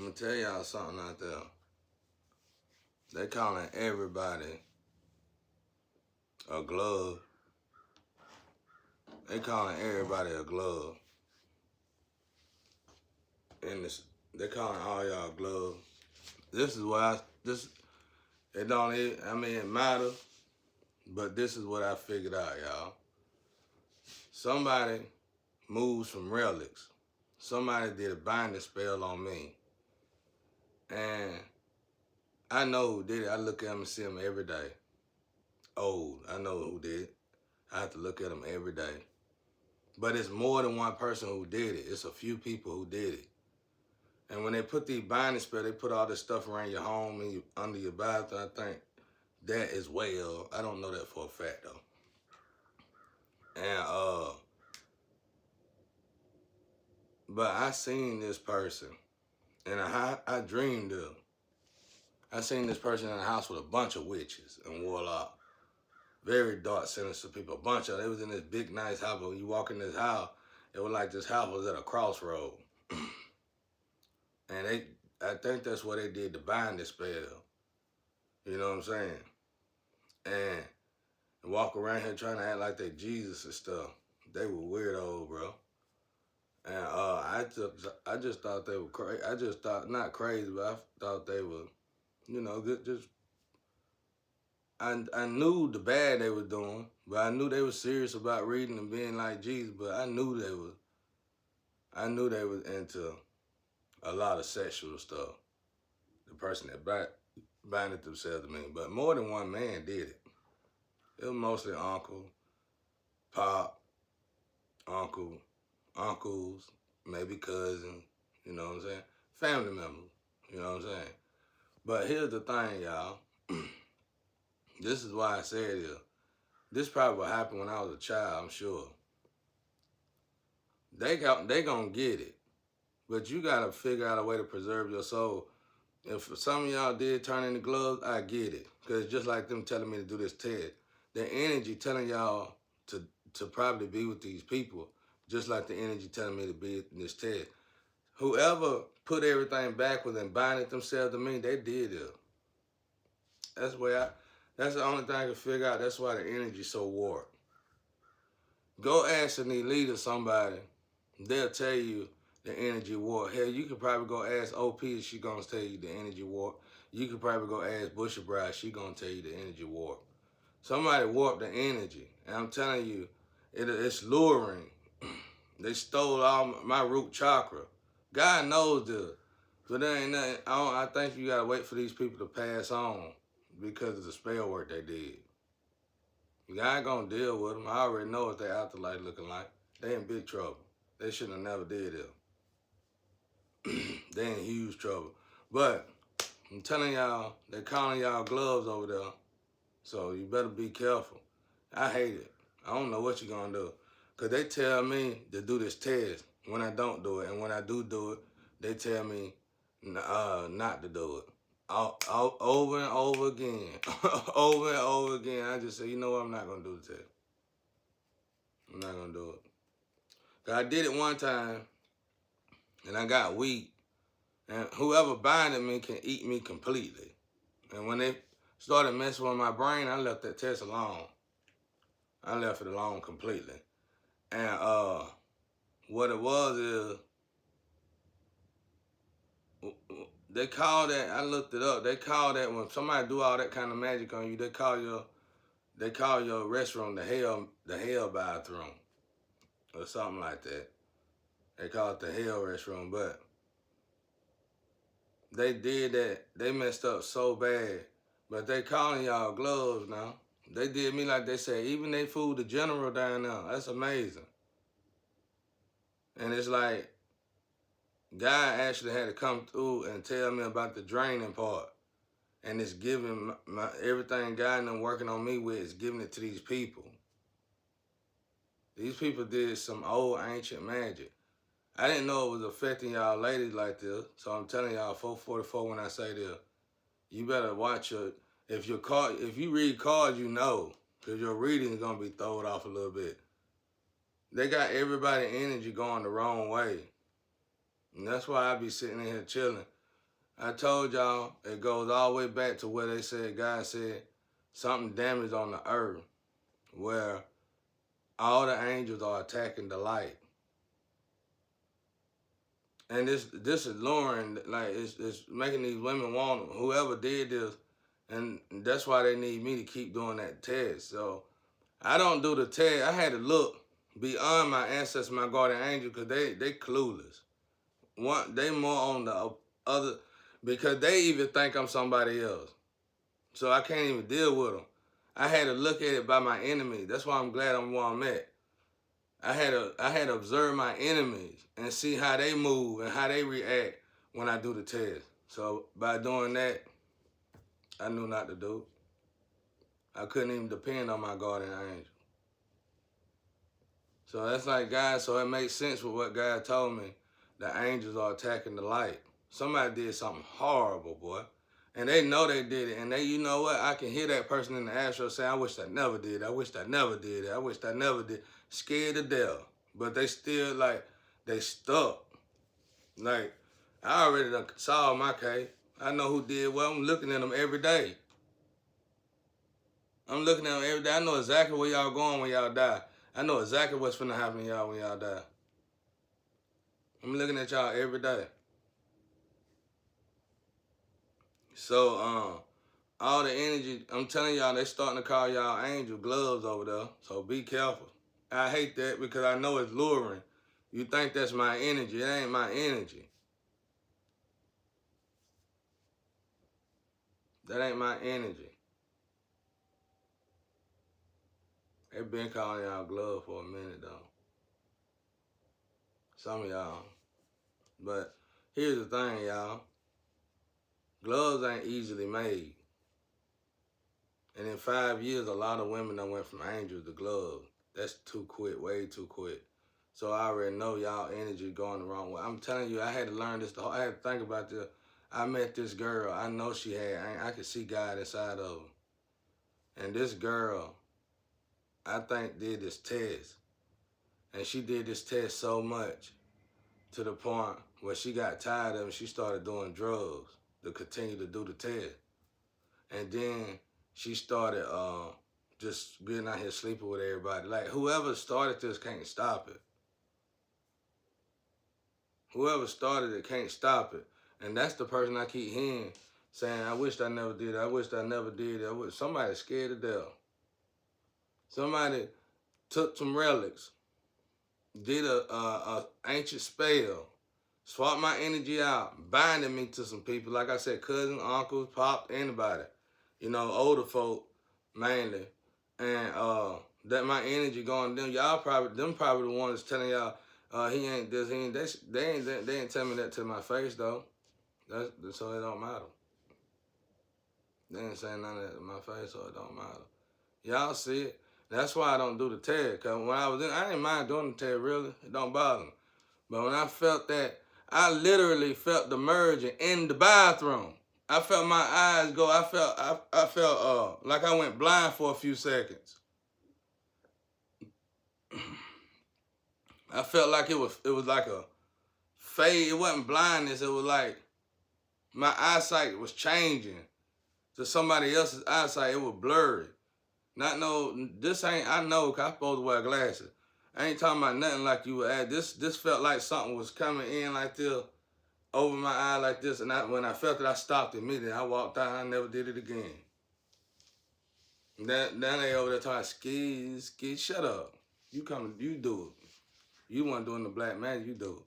I'm gonna tell y'all something out there. They calling everybody a glove. They calling everybody a glove. And they calling all y'all gloves. This is what it don't even, it matter, but this is what I figured out, y'all. Somebody moves from relics. Somebody did a binding spell on me. And I know who did it. I look at them and see them every day. Old, I know who did it. I have to look at them every day. But it's more than one person who did it. It's a few people who did it. And when they put these binding spells, they put all this stuff around your home and under your bathroom. I think that is well. I don't know that for a fact though. And but I seen this person, and I dreamed of. I seen this person in a house with a bunch of witches and warlocks. Very dark, sinister people. A bunch of them. They was in this big, nice house. But when you walk in this house, it was like this house was at a crossroad. And I think that's what they did to bind this spell. You know what I'm saying? And walk around here trying to act like they Jesus and stuff. They were weirdos, bro. And I just thought they were crazy. I just thought, not crazy, but I thought they were, just. I knew the bad they were doing, but I knew they were serious about reading and being like Jesus. But I knew they was into a lot of sexual stuff. The person that binded themselves to me, but more than one man did it. It was mostly uncle, pop, uncle, uncles, maybe cousins. You know what I'm saying? Family members. You know what I'm saying? But here's the thing, y'all. This is why I said this. This probably what happened when I was a child, I'm sure. They gonna get it. But you gotta figure out a way to preserve your soul. If some of y'all did turn into gloves, I get it. Because it's just like them telling me to do this test. The energy telling y'all to probably be with these people, just like the energy telling me to be in this test. Whoever put everything backwards and binded themselves to me, they did it. That's the only thing I can figure out. That's why the energy's so warped. Go ask an elite or somebody. They'll tell you the energy warp. Hell, you could probably go ask OP. She gonna tell you the energy warp. You could probably go ask Busher Bride. She gonna tell you the energy warp. Somebody warped the energy, and I'm telling you, it's luring. They stole all my root chakra. God knows this, but there ain't nothing. I think you gotta wait for these people to pass on because of the spell work they did. God ain't gonna deal with them. I already know what their afterlife looking like. They in big trouble. They should have never did it. They in huge trouble. But I'm telling y'all, they calling y'all gloves over there. So you better be careful. I hate it. I don't know what you're gonna do. Cause they tell me to do this test when I don't do it. And when I do it, they tell me not to do it. Over and over again. Over and over again. I just say, you know what, I'm not gonna do the test. I'm not gonna do it. Cause I did it one time and I got weak. And whoever binded me can eat me completely. And when they started messing with my brain, I left that test alone. I left it alone completely. And what it was is, they call that, I looked it up, they call that when somebody do all that kind of magic on you, they call your restroom the hell bathroom. Or something like that. They call it the hell restroom, but they did that. They messed up so bad. But they calling y'all gloves now. They did me like they said, even they fooled the general down there. That's amazing. And it's like, God actually had to come through and tell me about the draining part. And it's giving everything God and them working on me with is giving it to these people. These people did some old ancient magic. I didn't know it was affecting y'all ladies like this. So I'm telling y'all 444 when I say this. You better watch if you read cards, you know. Because your reading is going to be thrown off a little bit. They got everybody energy going the wrong way. And that's why I be sitting in here chilling. I told y'all it goes all the way back to where they said, God said, something damaged on the earth where all the angels are attacking the light. And this is luring, like it's making these women want whoever did this, and that's why they need me to keep doing that test. So I don't do the test. I had to look beyond my ancestors, my guardian angel, because they clueless. They more on the other, because they even think I'm somebody else. So I can't even deal with them. I had to look at it by my enemy. That's why I'm glad I'm where I'm at. I had to observe my enemies and see how they move and how they react when I do the test. So by doing that, I knew not to do it. I couldn't even depend on my guardian angel. So that's like God, so it makes sense with what God told me. The angels are attacking the light. Somebody did something horrible, boy. And they know they did it. And they, you know what? I can hear that person in the astro say, I wish I never did. I wish I never did it. I wish I never did. Scared to death. But they still like, they stuck. Like, I already done solved my case. I know who did well. I'm looking at them every day. I'm looking at them every day. I know exactly where y'all going when y'all die. I know exactly what's finna happen to y'all when y'all die. I'm looking at y'all every day. So, all the energy, I'm telling y'all, they starting to call y'all angel gloves over there. So be careful. I hate that because I know it's luring. You think that's my energy. It ain't my energy. That ain't my energy. They been calling y'all gloves for a minute though. Some of y'all. But here's the thing, y'all. Gloves ain't easily made. And in 5 years, a lot of women done went from angels to gloves. That's too quick, way too quick. So I already know y'all energy going the wrong way. I'm telling you, I had to learn this. I had to think about this. I met this girl. I know she had, I could see God inside of her. And this girl, I think, did this test. And she did this test so much to the point where she got tired of it. She started doing drugs to continue to do the test. And then she started just getting out here sleeping with everybody. Like, whoever started this can't stop it. Whoever started it can't stop it. And that's the person I keep hearing saying, I wish I never did it. I wish I never did it. Somebody scared to death. Somebody took some relics, did a ancient spell, swapped my energy out, binding me to some people. Like I said, cousins, uncles, pop, anybody. You know, older folk mainly. And that my energy going to them. Y'all probably the ones telling y'all, he ain't this, he ain't that. They ain't tell me that to my face though. So it don't matter. They ain't saying none of that to my face, so it don't matter. Y'all see it. That's why I don't do the test. Cause when I was in, I didn't mind doing the test really. It don't bother me. But when I felt that, I literally felt the merging in the bathroom. I felt my eyes go. I felt like I went blind for a few seconds. I felt like it was like a fade. It wasn't blindness. It was like my eyesight was changing to somebody else's eyesight. It was blurry. Not no. This ain't. I know. 'Cause I'm supposed to wear glasses. I ain't talking about nothing like you would add. This felt like something was coming in like this over my eye like this, and when I felt it, I stopped immediately. I walked out. I never did it again. Then they over there talking ski. Shut up. You come. You do it. You weren't doing the black magic. You do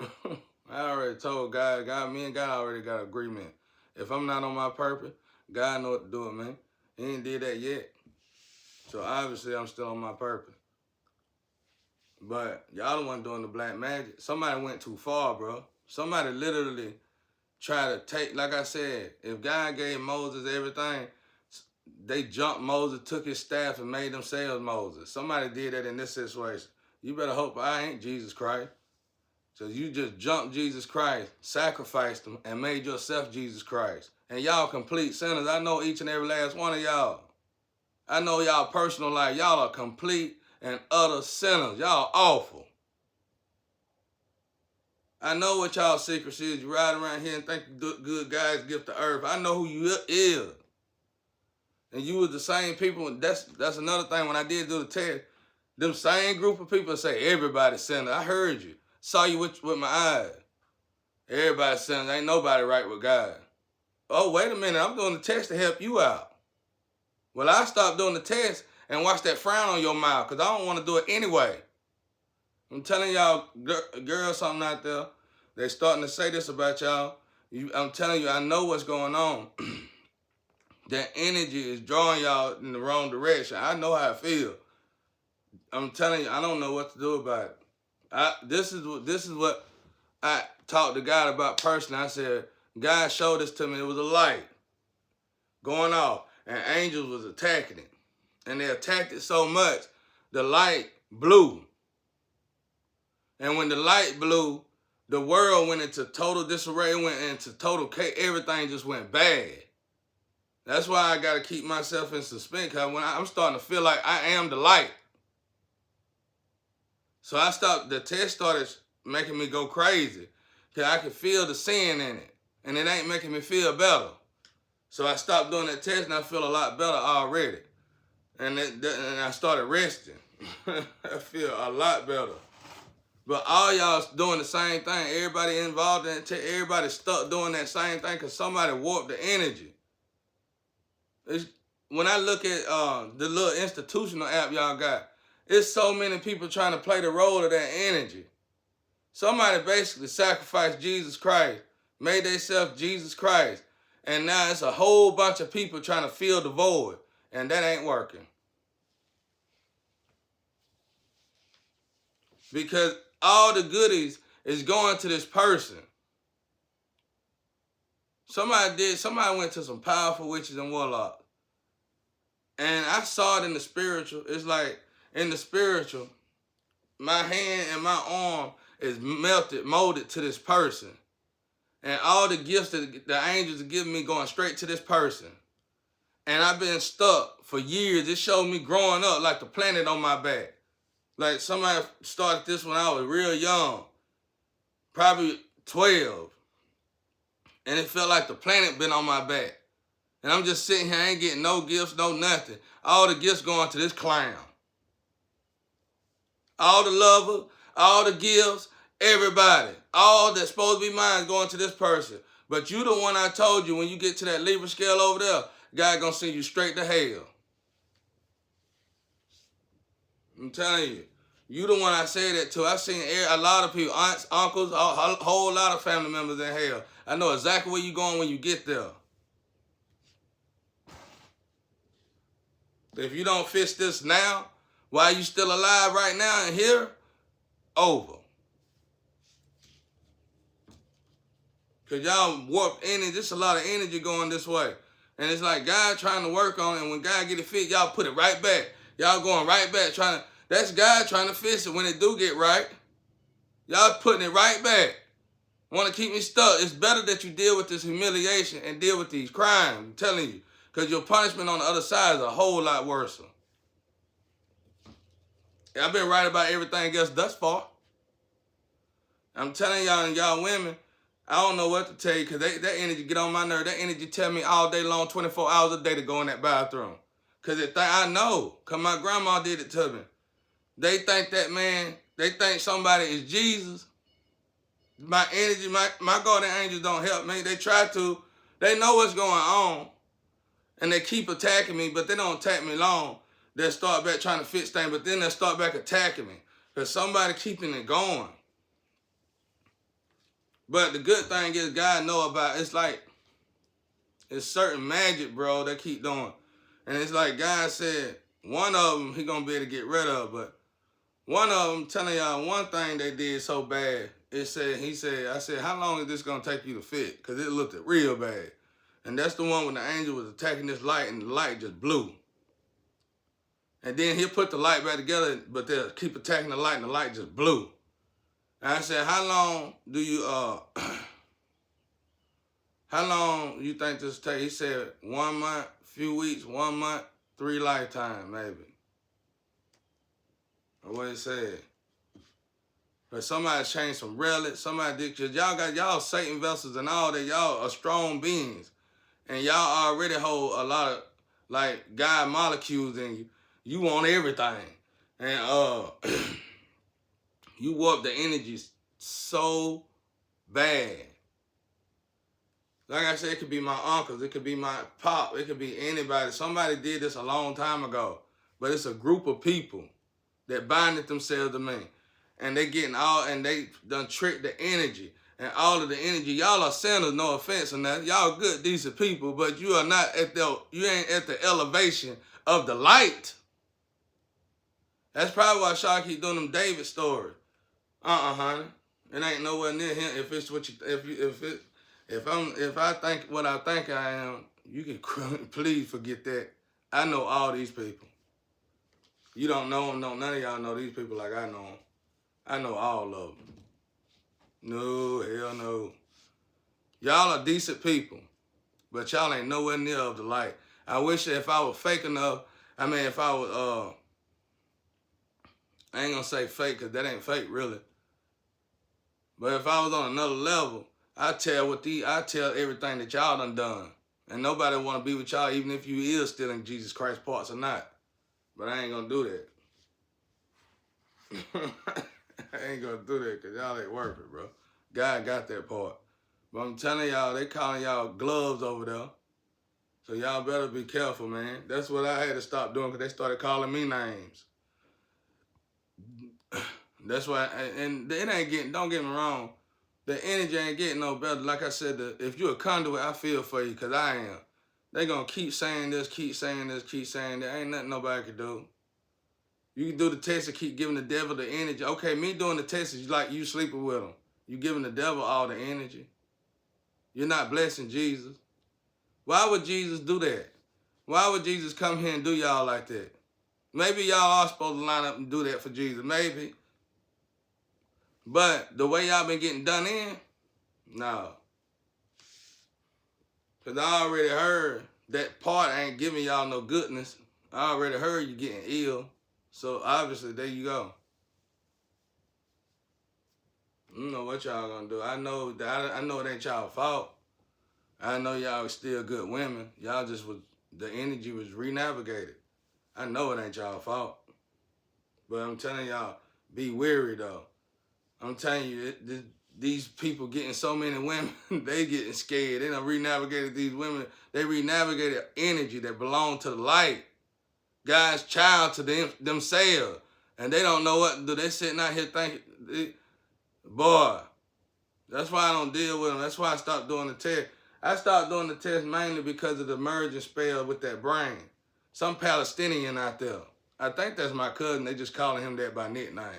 it. I already told God, me and God already got an agreement. If I'm not on my purpose, God know what to do it, man. He ain't did that yet. So obviously I'm still on my purpose. But y'all the one doing the black magic. Somebody went too far, bro. Somebody literally tried to take, like I said, if God gave Moses everything, they jumped Moses, took his staff, and made themselves Moses. Somebody did that in this situation. You better hope I ain't Jesus Christ. So you just jumped Jesus Christ, sacrificed him, and made yourself Jesus Christ. And y'all complete sinners. I know each and every last one of y'all. I know y'all personal life. Y'all are complete and utter sinners. Y'all awful. I know what y'all secrets is. You ride around here and think you good guys gift to earth. I know who you is. And you was the same people. That's another thing. When I did do the test, them same group of people say everybody sinner. I heard you. Saw you with my eyes. Everybody sinner. Ain't nobody right with God. Oh, wait a minute. I'm doing the test to help you out. Well, I stopped doing the test and watch that frown on your mouth because I don't want to do it anyway. I'm telling y'all, girls, something out there. They starting to say this about y'all. I'm telling you, I know what's going on. That energy is drawing y'all in the wrong direction. I know how I feel. I'm telling you, I don't know what to do about it. This is what I talked to God about personally. I said, God showed this to me. It was a light going off, and angels was attacking it. And they attacked it so much, the light blew. And when the light blew, the world went into total disarray. It went into total chaos. Everything just went bad. That's why I got to keep myself in suspense, because when I'm starting to feel like I am the light. So I stopped, the test started making me go crazy, because I could feel the sin in it, and it ain't making me feel better. So I stopped doing that test, and I feel a lot better already. And I started resting. I feel a lot better. But all y'all doing the same thing. Everybody involved in it, everybody stuck doing that same thing because somebody warped the energy. When I look at the little institutional app y'all got, it's so many people trying to play the role of that energy. Somebody basically sacrificed Jesus Christ, made themselves Jesus Christ, and now it's a whole bunch of people trying to fill the void, and that ain't working. Because all the goodies is going to this person. Somebody went to some powerful witches and warlocks. And I saw it in the spiritual. It's like, in the spiritual, my hand and my arm is molded to this person. And all the gifts that the angels are giving me going straight to this person. And I've been stuck for years. It showed me growing up like the planet on my back. Like somebody started this when I was real young. Probably 12. And it felt like the planet been on my back. And I'm just sitting here, I ain't getting no gifts, no nothing. All the gifts going to this clown. All the lovers, all the gifts, everybody. All that's supposed to be mine is going to this person. But you the one I told you when you get to that Libra scale over there, God gonna send you straight to hell. I'm telling you. You the one I said that to. I've seen a lot of people, aunts, uncles, a whole lot of family members in hell. I know exactly where you're going when you get there. If you don't fix this now, while you still alive right now and here, over. Because y'all warped energy. There's a lot of energy going this way. And it's like God trying to work on it. And when God get it fixed, y'all put it right back. Y'all going right back. That's God trying to fix it when it do get right. Y'all putting it right back. Want to keep me stuck. It's better that you deal with this humiliation and deal with these crimes. I'm telling you. Because your punishment on the other side is a whole lot worse. I've been right about everything else thus far. I'm telling y'all and y'all women, I don't know what to tell you because that energy get on my nerve. That energy tell me all day long, 24 hours a day to go in that bathroom. Because I know, because my grandma did it to me. They think that, man, they think somebody is Jesus. My energy, my guardian angels don't help me. They try to. They know what's going on. And they keep attacking me, but they don't attack me long. They'll start back trying to fix things, but then they'll start back attacking me. Because somebody keeping it going. But the good thing is God know about, it's like, it's certain magic, bro, they keep doing. And it's like God said, one of them he gonna be able to get rid of, but one of them, telling y'all one thing they did so bad, I said, how long is this gonna take you to fix? Because it looked real bad. And that's the one when the angel was attacking this light and the light just blew. And then he'll put the light back together, but they'll keep attacking the light and the light just blew. And I said, how long do you, how long you think this take? He said 1 month, few weeks, 1 month, 3 lifetimes, maybe. Or what he said. But somebody changed some relics. Somebody did, because y'all got y'all Satan vessels and all that. Y'all are strong beings. And y'all already hold a lot of, like, God molecules in you. You want everything. And you warp the energies so bad. Like I said, it could be my uncles, it could be my pop, it could be anybody. Somebody did this a long time ago. But it's a group of people that binded themselves to me. And they getting all, and they done tricked the energy. And all of the energy, y'all are sinners, no offense on that. Y'all good, decent people, but you are not you ain't at the elevation of the light. That's probably why Shaw keep doing them David stories. Honey. It ain't nowhere near him. If it's what you, if I think what I think I am, you can please forget that. I know all these people. You don't know them, none of y'all know these people like I know them. I know all of them. No, hell no. Y'all are decent people, but y'all ain't nowhere near of the light. I wish if I was fake enough, if I was, I ain't gonna say fake, because that ain't fake really. But if I was on another level, I tell everything that y'all done. And nobody want to be with y'all, even if you is still in Jesus Christ parts or not. But I ain't gonna do that. I ain't gonna do that because y'all ain't worth it, bro. God got that part. But I'm telling y'all, they calling y'all gloves over there. So y'all better be careful, man. That's what I had to stop doing because they started calling me names. That's why, and it ain't getting, don't get me wrong, the energy ain't getting no better. Like I said, if you're a conduit, I feel for you because I am. They gonna keep saying this, keep saying this, keep saying that. Ain't nothing nobody can do. You can do the test and keep giving the devil the energy. Okay, me doing the test is like you sleeping with him. You giving the devil all the energy. You're not blessing Jesus. Why would Jesus do that? Why would Jesus come here and do y'all like that? Maybe y'all are supposed to line up and do that for Jesus. Maybe. But the way y'all been getting done in, no. Because I already heard that part ain't giving y'all no goodness. I already heard you getting ill. So obviously, there you go. I don't know what y'all gonna do. I know it ain't y'all fault. I know y'all still good women. Y'all just the energy was renavigated. I know it ain't y'all fault. But I'm telling y'all, be wary though. I'm telling you, these people getting so many women, they getting scared. They done renavigated these women. They renavigated energy that belonged to the light. God's child to themselves. And they don't know what to do. They sitting out here thinking, boy, that's why I don't deal with them. That's why I stopped doing the test. I stopped doing the test mainly because of the merging spell with that brain. Some Palestinian out there. I think that's my cousin. They just calling him that by nickname.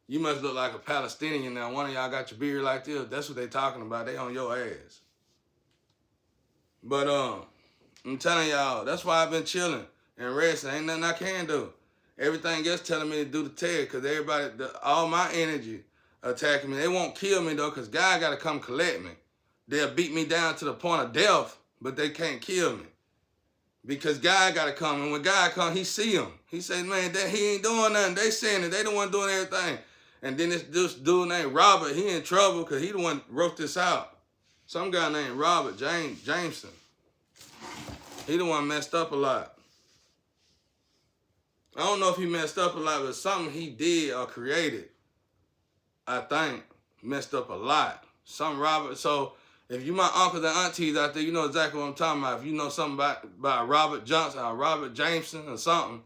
You must look like a Palestinian now. One of y'all got your beard like this. That's what they talking about. They on your ass. But I'm telling y'all, that's why I've been chilling and resting. Ain't nothing I can do. Everything else telling me to do the test because everybody, all my energy attacking me. They won't kill me though because God got to come collect me. They'll beat me down to the point of death, but they can't kill me. Because God got to come. And when God come, he see him. He says, man, he ain't doing nothing. They saying it. They the one doing everything. And then this dude named Robert, he in trouble because he the one wrote this out. Some guy named Robert Jameson. He the one messed up a lot. I don't know if he messed up a lot, but something he did or created, I think, messed up a lot. Some Robert, so if you my uncles and aunties out there, you know exactly what I'm talking about. If you know something about Robert Johnson or Robert Jameson or something,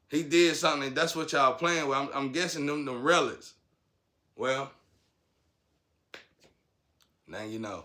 he did something, and that's what y'all playing with. I'm guessing them relics. Well, now you know.